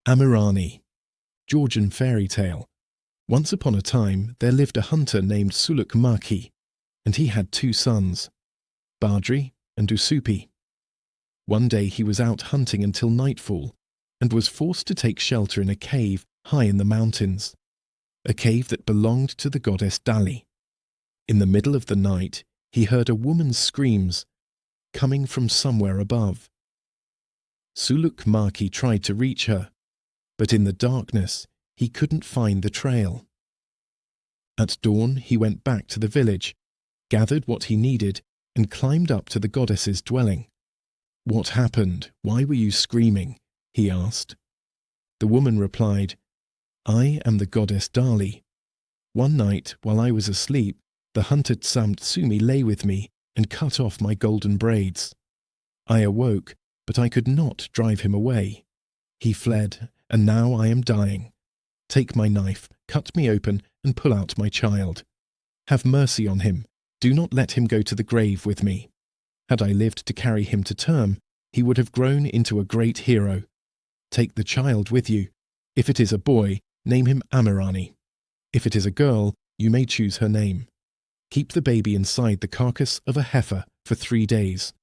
Amirani, Georgian fairy tale. Once upon a time there lived a hunter named Suluk Maki, and he had 2 sons, Badri and Usupi. One day he was out hunting until nightfall and was forced to take shelter in a cave high in the mountains, a cave that belonged to the goddess Dali. In the middle of the night he heard a woman's screams coming from somewhere above. Suluk Maki tried to reach her, but in the darkness he couldn't find the trail. At dawn he went back to the village, gathered what he needed, and climbed up to the goddess's dwelling. "What happened? Why were you screaming?" he asked. The woman replied, "I am the goddess Dali. One night, while I was asleep, the hunter Tsamtsumi lay with me and cut off my golden braids. I awoke, but I could not drive him away. He fled, and now I am dying. Take my knife, cut me open, and pull out my child. Have mercy on him. Do not let him go to the grave with me. Had I lived to carry him to term, he would have grown into a great hero. Take the child with you. If it is a boy, name him Amirani. If it is a girl, you may choose her name. Keep the baby inside the carcass of a heifer for 3 days,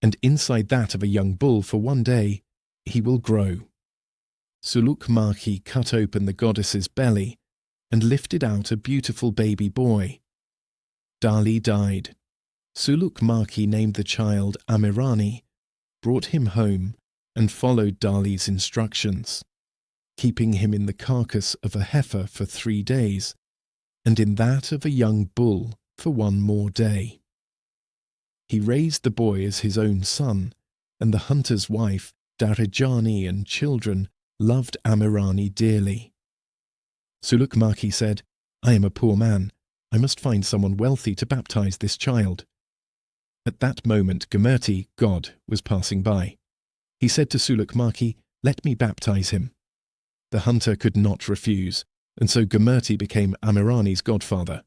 and inside that of a young bull for 1 day. He will grow." Suluk Maki cut open the goddess's belly and lifted out a beautiful baby boy. Dali died. Suluk Maki named the child Amirani, brought him home, and followed Dali's instructions, keeping him in the carcass of a heifer for 3 days, and in that of a young bull for 1 more day. He raised the boy as his own son, and the hunter's wife, Darijani, and children loved Amirani dearly. Suluk Maki said, "I am a poor man. I must find someone wealthy to baptize this child." At that moment Gemerti, God, was passing by. He said to Suluk Maki, "Let me baptize him." The hunter could not refuse, and so Gemerti became Amirani's godfather.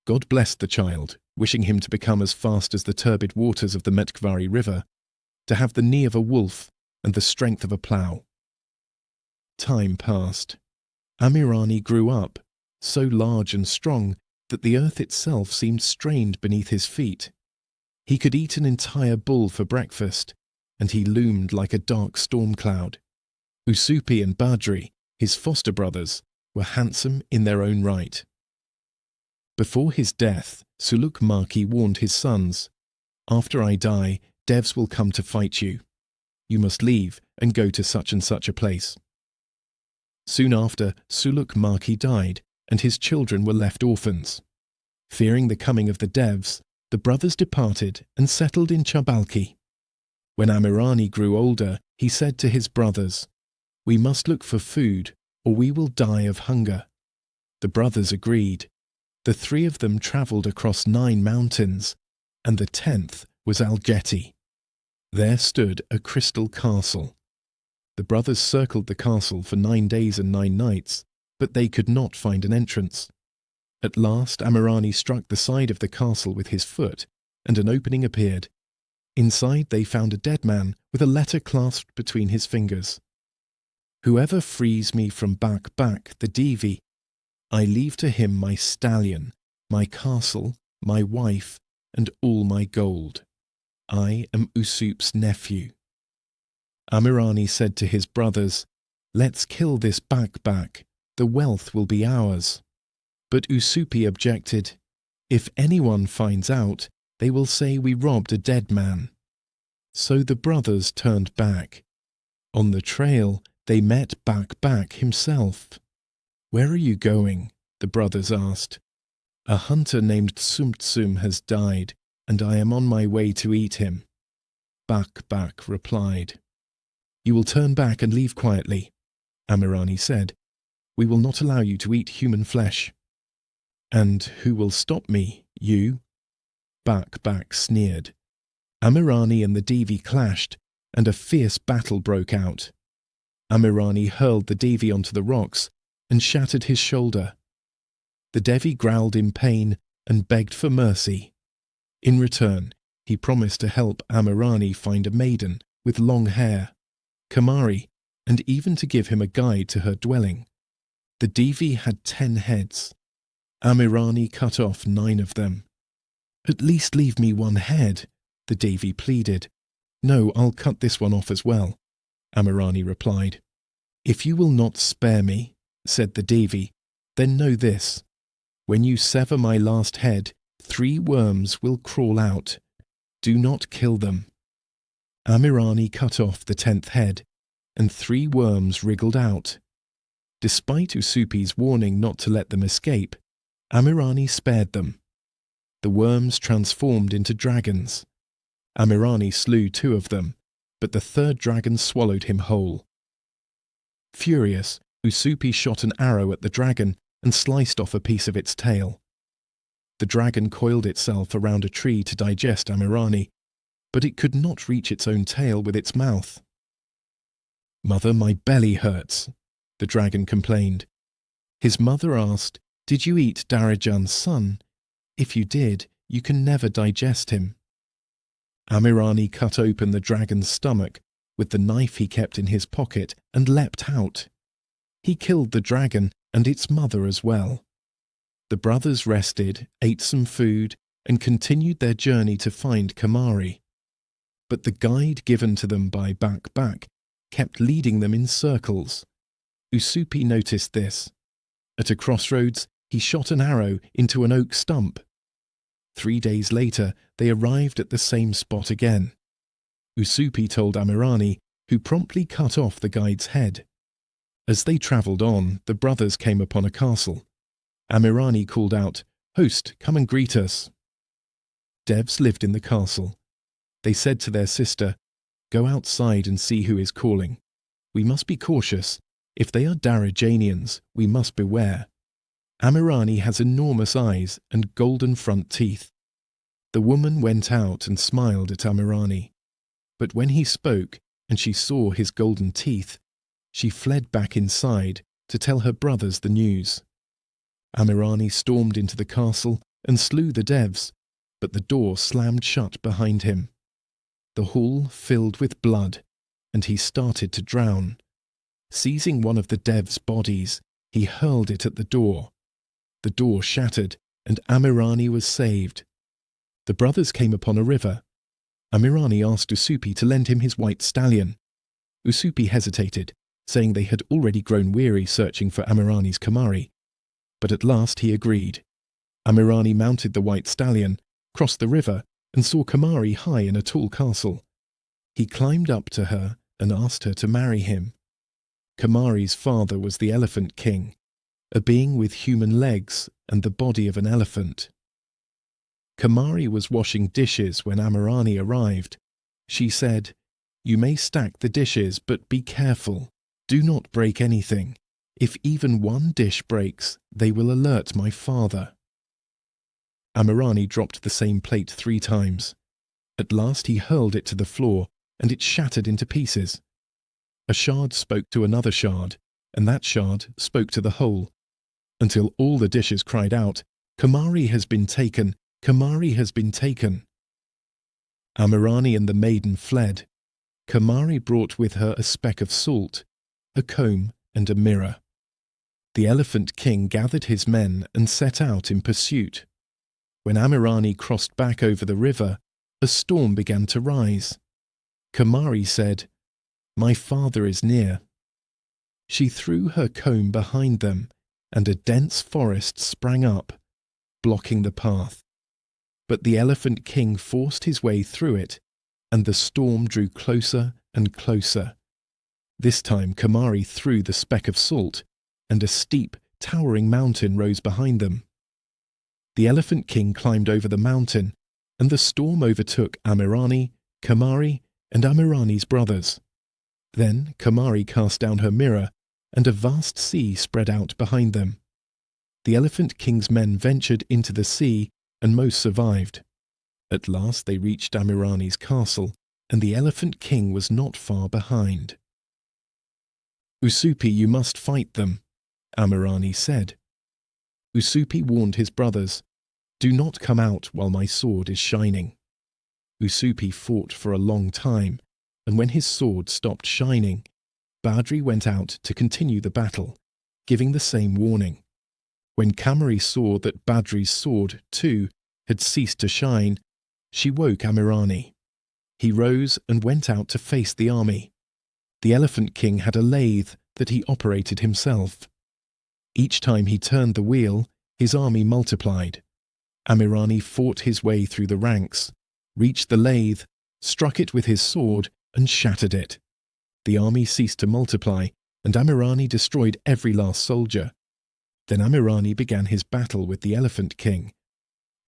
God blessed the child, wishing him to become as fast as the turbid waters of the Metkvari River, to have the knee of a wolf and the strength of a plough. Time passed. Amirani grew up, so large and strong that the earth itself seemed strained beneath his feet. He could eat an entire bull for breakfast, and he loomed like a dark storm cloud. Usupi and Badri, his foster brothers, were handsome in their own right. Before his death, Suluk Maki warned his sons, "After I die, devs will come to fight you. You must leave and go to such and such a place." Soon after, Suluk Maki died, and his children were left orphans. Fearing the coming of the devs, the brothers departed and settled in Chabalki. When Amirani grew older, he said to his brothers, "We must look for food, or we will die of hunger." The brothers agreed. The 3 of them travelled across 9 mountains, and the 10th was Algeti. There stood a crystal castle. The brothers circled the castle for 9 days and 9 nights, but they could not find an entrance. At last Amirani struck the side of the castle with his foot, and an opening appeared. Inside they found a dead man with a letter clasped between his fingers. "Whoever frees me from Bak, the Devi, I leave to him my stallion, my castle, my wife, and all my gold. I am Usup's nephew." Amirani said to his brothers, "Let's kill this Bak, the wealth will be ours." But Usupi objected, "If anyone finds out, they will say we robbed a dead man." So the brothers turned back. On the trail, they met Bak himself. "Where are you going?" the brothers asked. "A hunter named Tsumtsum has died, and I am on my way to eat him." Bak replied. "You will turn back and leave quietly," Amirani said. "We will not allow you to eat human flesh." "And who will stop me, you?" Bak sneered. Amirani and the Devi clashed, and a fierce battle broke out. Amirani hurled the Devi onto the rocks and shattered his shoulder. The Devi growled in pain and begged for mercy. In return, he promised to help Amirani find a maiden with long hair, Kamari, and even to give him a guide to her dwelling. The Devi had 10 heads. Amirani cut off 9 of them. "At least leave me 1 head," the Devi pleaded. "No, I'll cut this one off as well," Amirani replied. "If you will not spare me," said the Devi, "then know this. When you sever my last head, 3 worms will crawl out. Do not kill them." Amirani cut off the 10th head, and 3 worms wriggled out. Despite Usupi's warning not to let them escape, Amirani spared them. The worms transformed into dragons. Amirani slew 2 of them, but the 3rd dragon swallowed him whole. Furious, Usupi shot an arrow at the dragon and sliced off a piece of its tail. The dragon coiled itself around a tree to digest Amirani, but it could not reach its own tail with its mouth. "Mother, my belly hurts," the dragon complained. His mother asked, "Did you eat Darajan's son? If you did, you can never digest him." Amirani cut open the dragon's stomach with the knife he kept in his pocket and leapt out. He killed the dragon and its mother as well. The brothers rested, ate some food, and continued their journey to find Kamari. But the guide given to them by Bak kept leading them in circles. Usupi noticed this. At a crossroads, he shot an arrow into an oak stump. 3 days later, they arrived at the same spot again. Usupi told Amirani, who promptly cut off the guide's head. As they travelled on, the brothers came upon a castle. Amirani called out, "Host, come and greet us." Devs lived in the castle. They said to their sister, "Go outside and see who is calling. We must be cautious. If they are Darajanians, we must beware. Amirani has enormous eyes and golden front teeth." The woman went out and smiled at Amirani. But when he spoke and she saw his golden teeth, she fled back inside to tell her brothers the news. Amirani stormed into the castle and slew the devs, but the door slammed shut behind him. The hall filled with blood, and he started to drown. Seizing one of the devs' bodies, he hurled it at the door. The door shattered, and Amirani was saved. The brothers came upon a river. Amirani asked Usupi to lend him his white stallion. Usupi hesitated, saying they had already grown weary searching for Amirani's Kamari. But at last he agreed. Amirani mounted the white stallion, crossed the river, and saw Kamari high in a tall castle. He climbed up to her and asked her to marry him. Kamari's father was the Elephant King, a being with human legs and the body of an elephant. Kamari was washing dishes when Amirani arrived. She said, "You may stack the dishes, but be careful. Do not break anything. If even one dish breaks, they will alert my father." Amirani dropped the same plate 3 times. At last he hurled it to the floor, and it shattered into pieces. A shard spoke to another shard, and that shard spoke to the whole, until all the dishes cried out, "Kamari has been taken! Kamari has been taken!" Amirani and the maiden fled. Kamari brought with her a speck of salt, a comb, and a mirror. The Elephant King gathered his men and set out in pursuit. When Amirani crossed back over the river, a storm began to rise. Kamari said, "My father is near." She threw her comb behind them, and a dense forest sprang up, blocking the path. But the Elephant King forced his way through it, and the storm drew closer and closer. This time Kamari threw the speck of salt, and a steep, towering mountain rose behind them. The Elephant King climbed over the mountain, and the storm overtook Amirani, Kamari, and Amirani's brothers. Then Kamari cast down her mirror, and a vast sea spread out behind them. The Elephant King's men ventured into the sea, and most survived. At last they reached Amirani's castle, and the Elephant King was not far behind. "Usupi, you must fight them," Amirani said. Usupi warned his brothers, "Do not come out while my sword is shining." Usupi fought for a long time, and when his sword stopped shining, Badri went out to continue the battle, giving the same warning. When Kamari saw that Badri's sword, too, had ceased to shine, she woke Amirani. He rose and went out to face the army. The Elephant King had a lathe that he operated himself. Each time he turned the wheel, his army multiplied. Amirani fought his way through the ranks, reached the lathe, struck it with his sword, and shattered it. The army ceased to multiply, and Amirani destroyed every last soldier. Then Amirani began his battle with the Elephant King.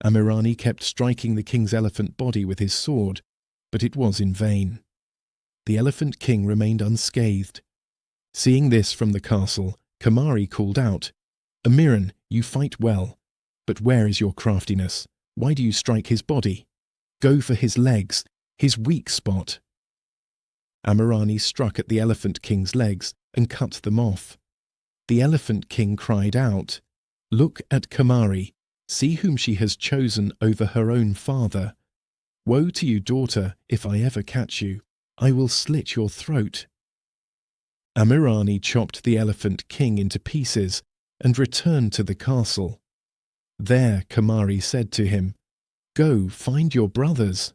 Amirani kept striking the king's elephant body with his sword, but it was in vain. The Elephant King remained unscathed. Seeing this from the castle, Kamari called out, "Amiran, you fight well, but where is your craftiness? Why do you strike his body? Go for his legs, his weak spot." Amirani struck at the Elephant King's legs and cut them off. The Elephant King cried out, "Look at Kamari, see whom she has chosen over her own father. Woe to you, daughter, if I ever catch you. I will slit your throat." Amirani chopped the Elephant King into pieces and returned to the castle. There Kamari said to him, "Go, find your brothers."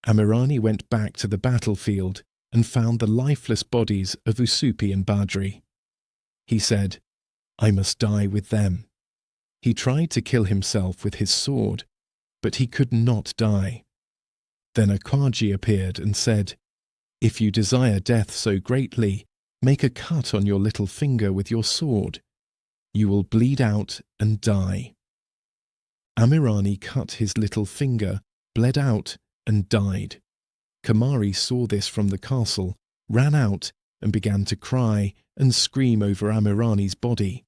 Amirani went back to the battlefield and found the lifeless bodies of Usupi and Badri. He said, "I must die with them." He tried to kill himself with his sword, but he could not die. Then a Qaji appeared and said, "If you desire death so greatly, make a cut on your little finger with your sword. You will bleed out and die." Amirani cut his little finger, bled out, and died. Kamari saw this from the castle, ran out, and began to cry and scream over Amirani's body.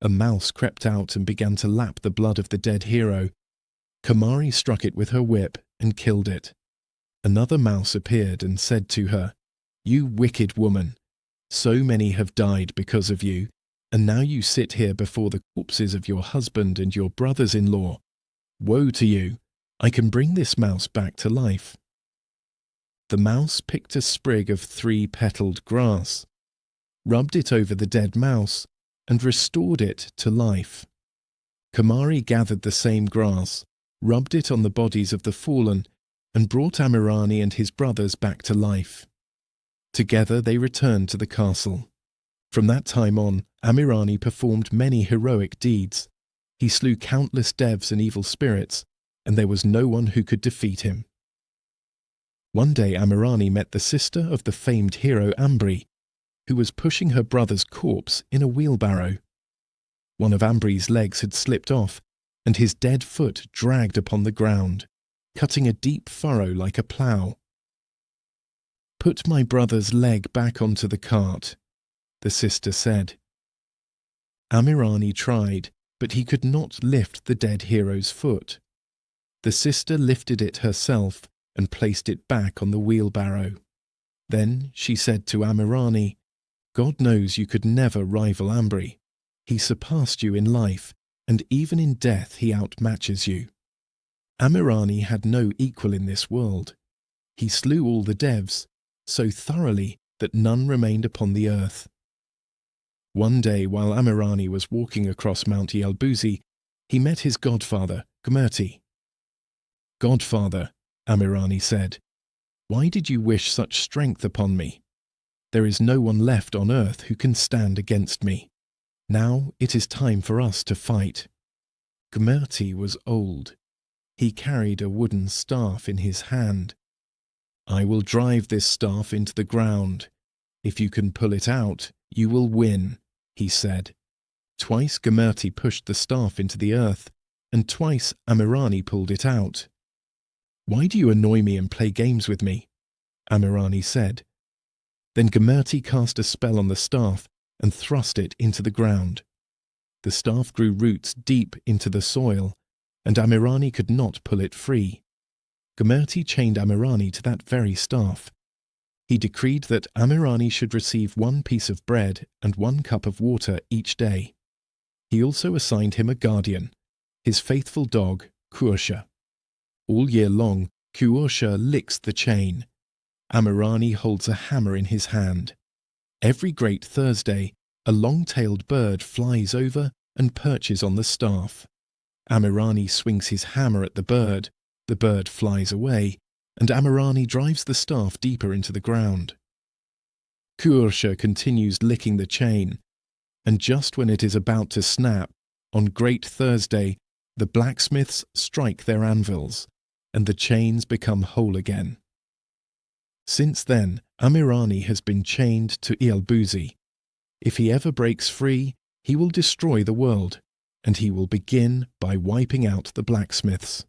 A mouse crept out and began to lap the blood of the dead hero. Kamari struck it with her whip and killed it. Another mouse appeared and said to her, "You wicked woman, so many have died because of you, and now you sit here before the corpses of your husband and your brothers-in-law. Woe to you! I can bring this mouse back to life." The mouse picked a sprig of 3-petaled grass, rubbed it over the dead mouse, and restored it to life. Kamari gathered the same grass, rubbed it on the bodies of the fallen, and brought Amirani and his brothers back to life. Together they returned to the castle. From that time on, Amirani performed many heroic deeds. He slew countless devs and evil spirits, and there was no one who could defeat him. One day Amirani met the sister of the famed hero Ambri, who was pushing her brother's corpse in a wheelbarrow. One of Ambri's legs had slipped off, and his dead foot dragged upon the ground, cutting a deep furrow like a plough. "Put my brother's leg back onto the cart," the sister said. Amirani tried, but he could not lift the dead hero's foot. The sister lifted it herself and placed it back on the wheelbarrow. Then she said to Amirani, "God knows you could never rival Ambri. He surpassed you in life, and even in death he outmatches you." Amirani had no equal in this world. He slew all the devs, so thoroughly that none remained upon the earth. One day, while Amirani was walking across Mount Yelbuzi, he met his godfather, Gmerti. "Godfather," Amirani said, "why did you wish such strength upon me? There is no one left on earth who can stand against me. Now it is time for us to fight." Gmerti was old. He carried a wooden staff in his hand. "I will drive this staff into the ground. If you can pull it out, you will win," he said. Twice Gmerti pushed the staff into the earth, and twice Amirani pulled it out. "Why do you annoy me and play games with me?" Amirani said. Then Gmerti cast a spell on the staff and thrust it into the ground. The staff grew roots deep into the soil, and Amirani could not pull it free. Gmerti chained Amirani to that very staff. He decreed that Amirani should receive 1 piece of bread and 1 cup of water each day. He also assigned him a guardian, his faithful dog, Kursha. All year long, Kursha licks the chain. Amirani holds a hammer in his hand. Every Great Thursday, a long-tailed bird flies over and perches on the staff. Amirani swings his hammer at the bird flies away, and Amirani drives the staff deeper into the ground. Kursha continues licking the chain, and just when it is about to snap, on Great Thursday, the blacksmiths strike their anvils, and the chains become whole again. Since then, Amirani has been chained to Ialbuzi. If he ever breaks free, he will destroy the world, and he will begin by wiping out the blacksmiths.